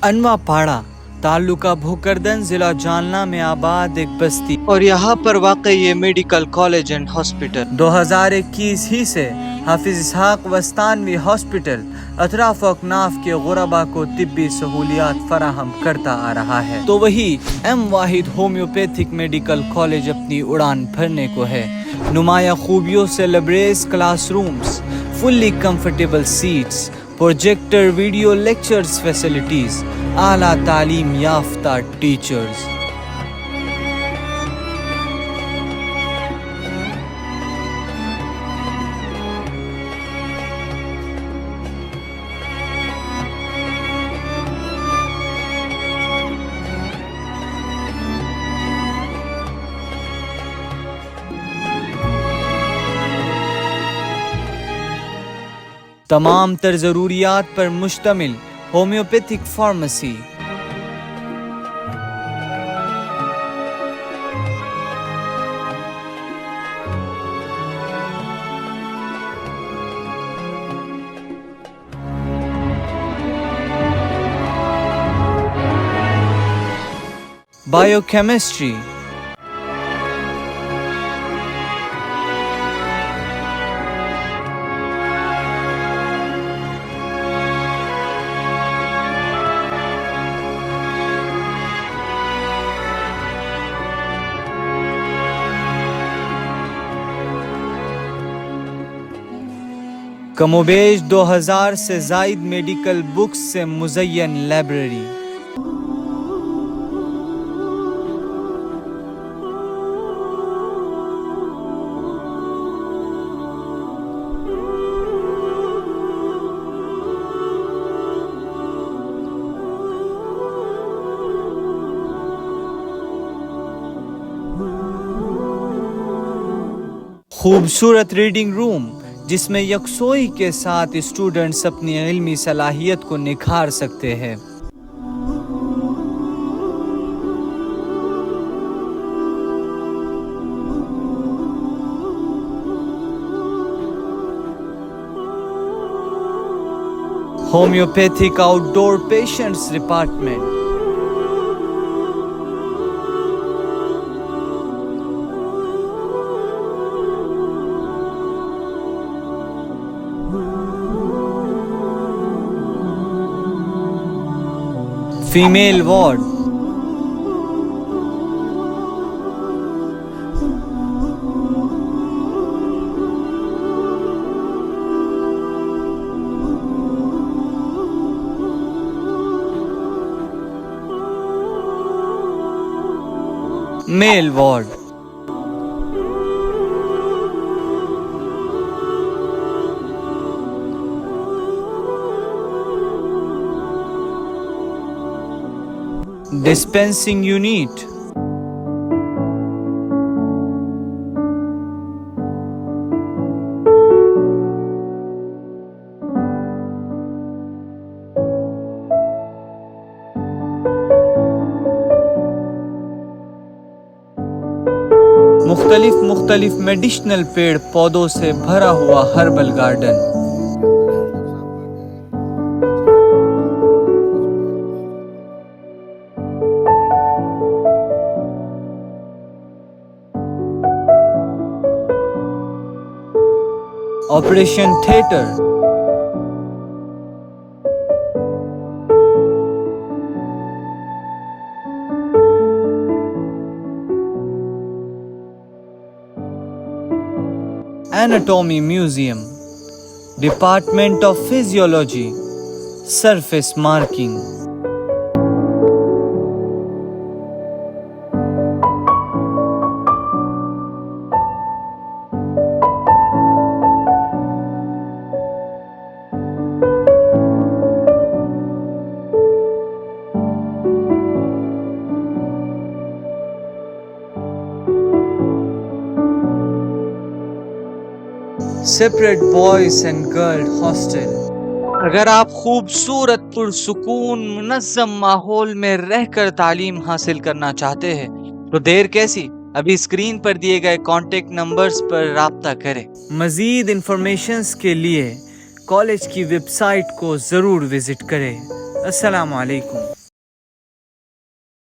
अनवापाड़ा तालुका भोकरदन जिला जालना में आबाद एक बस्ती और यहाँ पर वाक़ई ये मेडिकल कॉलेज एंड हॉस्पिटल 2021 ही से हाफिज इसहाक वस्तानवी हॉस्पिटल अतराफ अकनाफ के गुरबा को तिब्बी सहूलियात फराहम करता आ रहा है, तो वही एम वाहिद होम्योपैथिक मेडिकल कॉलेज अपनी उड़ान भरने को है। नुमाया खूबियों से लबरेज classrooms, fully comfortable seats, projector video lectures facilities, आला तालीम याफ्ता टीचर्स। तमाम तर ज़रूरियात पर मुश्तमिल होम्योपैथिक फार्मेसी, बायोकेमिस्ट्री, कमोबेश 2000 से जायद मेडिकल बुक्स से मुज़य्यन लाइब्रेरी, खूबसूरत रीडिंग रूम जिसमें यकसोई के साथ स्टूडेंट्स अपनी इल्मी सलाहियत को निखार सकते हैं। Homeopathic outdoor patients department, female ward, male ward, dispensing unit, मुख्तलिफ मेडिसिनल पेड़ पौधों से भरा हुआ herbal garden, operation theatre, anatomy museum, department of physiology, surface marking, separate boys and girl hostel. अगर आप खूबसूरत पुरसुकून मुनज़्ज़म माहौल में रहकर तालीम हासिल करना चाहते हैं तो देर कैसी, अभी स्क्रीन पर दिए गए कॉन्टेक्ट नंबर्स पर राब्ता करें। मज़ीद इंफॉर्मेशंस के लिए कॉलेज की वेबसाइट को ज़रूर विज़िट करें अस्सलामु अलैकुम।